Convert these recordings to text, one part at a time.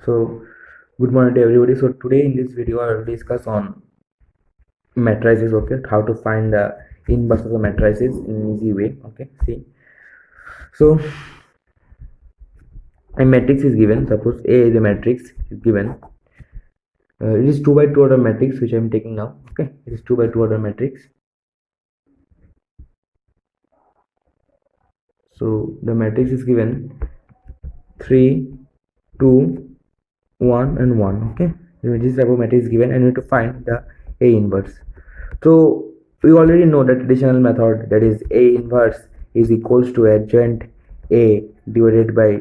So good morning to everybody. So today in this video I will discuss on matrices. Okay, how to find the inverse of a matrices in an easy way. Okay, see, so a matrix is given. Suppose A is a matrix is given. It is 2 by 2 order matrix which I am taking now. Okay, it is 2 by 2 order matrix. So the matrix is given 3, 2, 1 and 1. Okay, this type of matrix is given and we need to find the A inverse. So we already know that traditional method, that is A inverse is equals to adjoint A divided by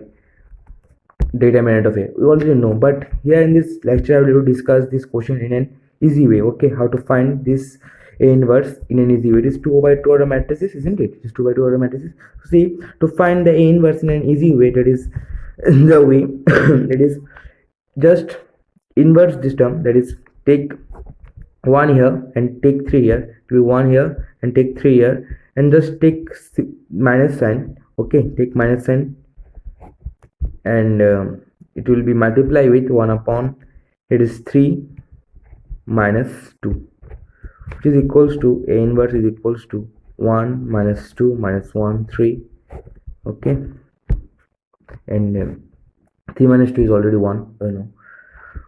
determinant of A. We already know, but here in this lecture I will discuss this question in an easy way. Okay, how to find this A inverse in an easy way. It is 2 by 2 order matrices, isn't it? It is 2 by 2 order matrices. See, to find the A inverse in an easy way, that is the way that is just inverse this term, that is take 1 here and take 3 here, to be 1 here and take 3 here, and just take minus sign. Okay, take minus sign and it will be multiplied with 1 upon, it is 3 minus 2, which is equals to A inverse is equals to 1 minus 2 minus 1 3. Okay, and 3 minus 2 is already 1, you know.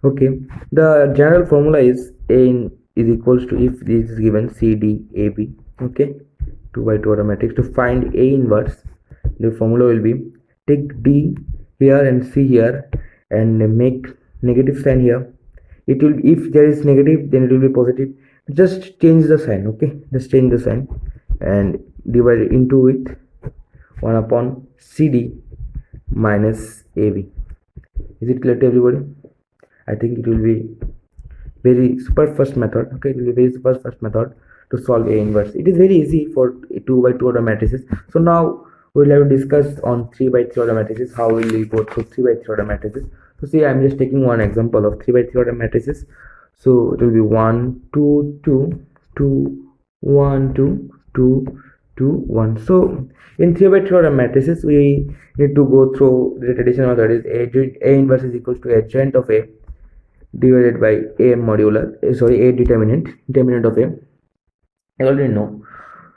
Okay, the general formula is A is equals to, if this is given C D A B, okay, 2 by 2 order matrix, to find A inverse the formula will be take D here and C here and make negative sign here. It will, if there is negative then it will be positive, just change the sign. Okay, just change the sign and divide into with 1 upon CD minus AB. Is it clear to everybody? I think it will be very super first method. Okay, it will be very super first method to solve A inverse. It is very easy for 2 by 2 order matrices. So now we will have to discuss on 3 by 3 order matrices. How will we go through 3 by 3 order matrices? So see, I am just taking one example of 3 by 3 order matrices. So it will be 1 2 2 2 1 2 2 2 1. So in 3 by 3 order matrices we need to go through the traditional method, is A inverse is equals to adjoint of A divided by A modular, A determinant of A. I already know.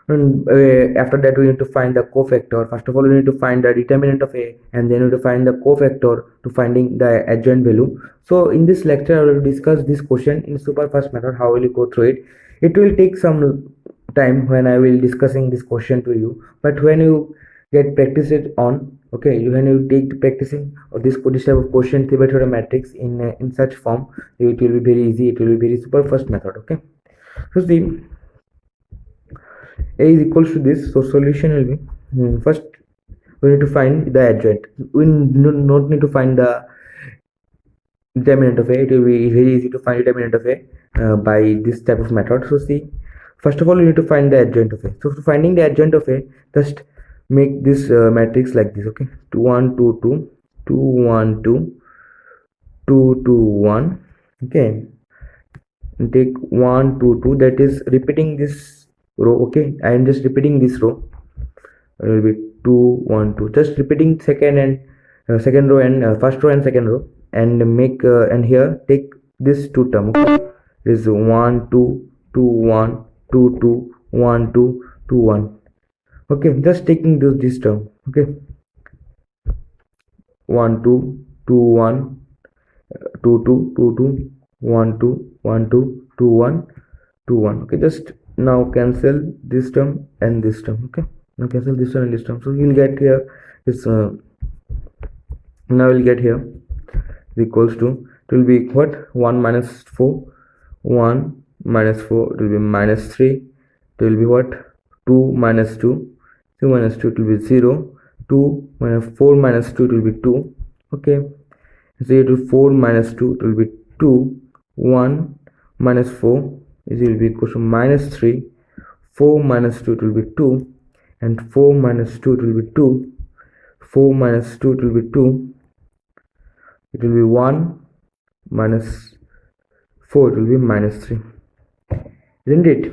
And after that we need to find the cofactor. First of all we need to find the determinant of A, and then we need to find the cofactor to finding the adjoint value. So in this lecture I will discuss this question in super fast method. How will you go through it? It will take some time when I will discussing this question to you, but when you get practice it on, okay, when you take practicing of this type of question 3 by 3 matrix in such form, it will be very easy. It will be very super fast method. Okay, so see, A is equals to this. So solution will be, first we need to find the adjoint. We do not need to find the determinant of A. It will be very easy to find determinant of A by this type of method. So see, first of all we need to find the adjoint of A. So for finding the adjoint of A, just make this matrix like this. Okay, 2 1 2 2 2 1 2 2 2 1. Okay, and take 1 2 2, that is repeating this row. Okay, I am just repeating this row. It will be 2 1 2, just repeating second and second row and first row and second row, and make and here take this two term. Okay, is 1 2 2 1 2 2 1 2 2 1. Okay, just taking this term. Okay, 1 2 2 1 2 2 2 2 1 2 1 2 2 1 2 1. Okay, just now cancel this term and this term. Okay, now cancel this term and this term. So you'll get here this now we'll get here is equals to, it will be what, 1 minus 4, 1 minus 4, it will be minus 3, it will be what, 2 minus 2, 2 minus 2, it will be 0, 2 minus 4 minus 2, it will be 2. Okay, so it will be 4 minus 2, it will be 2, 1 minus 4 is, it will be equal to minus 3, 4 minus 2, it will be 2, and 4 minus 2, it will be 2, 4 minus 2, it will be 2, it will be 1 minus 4, it will be minus 3, isn't it? It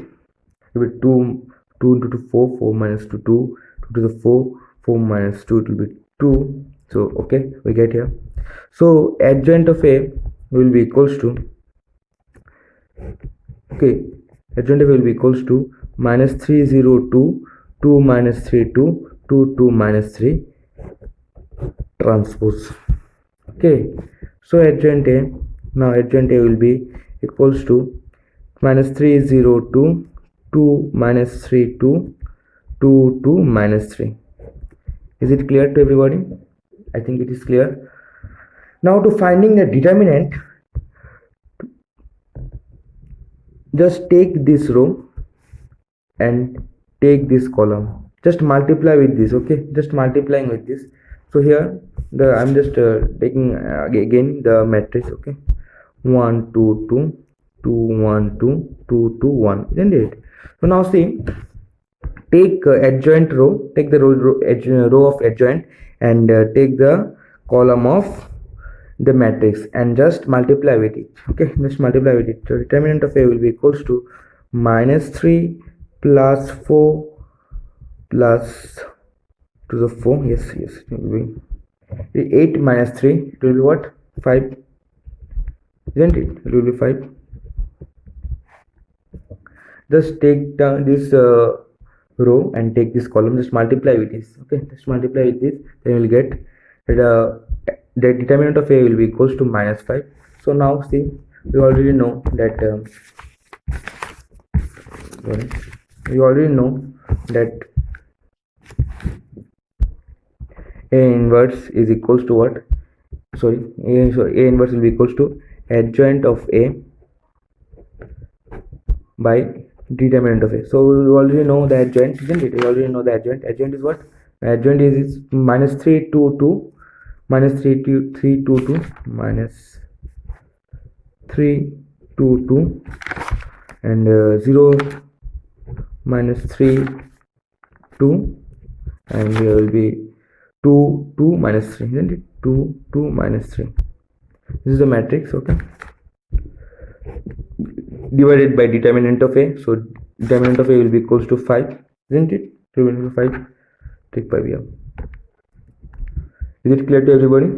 will be 2 into 2 4, 4 minus 2 2 to the 4, 4 minus 2, it will be 2. So okay, we get here. So adjoint of A will be equals to, okay, adjoint of A will be equals to minus 302 2 minus 32 2 2 minus 3 transpose. Okay, so adjoint A, now adjoint A will be equals to minus 302 2 minus 32 2 2 minus 3. Is it clear to everybody? I think it is clear. Now to finding the determinant, just take this row and take this column, just multiply with this. Okay, just multiplying with this. So here I'm just taking again the matrix. Okay, 1 2 2 2 1 2 2 2 1, isn't it? So now see, take adjoint row, take the row of adjoint, and take the column of the matrix and just multiply with it. Okay, just multiply with it. So determinant of A will be equals to minus 3 plus 4 plus to the 4, yes, it will be 8 minus 3, it will be what, 5, isn't it? It will be 5. Just take down this row and take this column, just multiply with this. Okay, just multiply with this, then you will get the determinant of A will be equals to minus 5. So now see, we already know that A inverse is equals to what? A inverse will be equals to adjoint of A by determinant of A. So we already know the adjoint, isn't it? We already know the adjoint. Adjoint is what? Adjoint is minus 3 2 2 minus 3 2 3 2 2 minus 3 2 2 and 0 minus 3 2, and here will be 2 2 minus 3, isn't it? 2 2 minus 3. This is the matrix. Okay, divided by determinant of A. So determinant of A will be equals to 5, isn't it? 5. Take 5 here. Is it clear to everybody?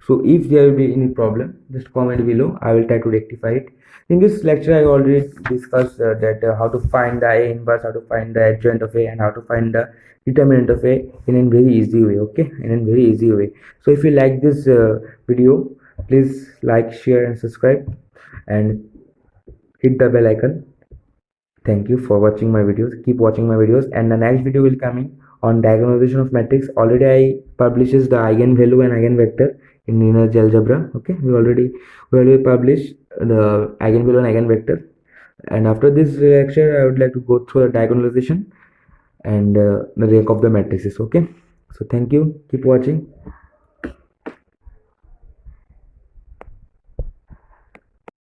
So if there will be any problem, just comment below. I will try to rectify it. In this lecture, I already discussed that how to find the A inverse, how to find the adjoint of A, and how to find the determinant of A in a very easy way. Okay, in a very easy way. So if you like this video, please like, share, and subscribe, and hit the bell icon. Thank you for watching my videos. Keep watching my videos, and the next video will coming on diagonalization of matrix. Already I publishes the eigenvalue and eigenvector in linear algebra. Okay, we already published the eigenvalue and eigenvector, and after this lecture I would like to go through the diagonalization and the rank of the matrices. Okay, so thank you, keep watching.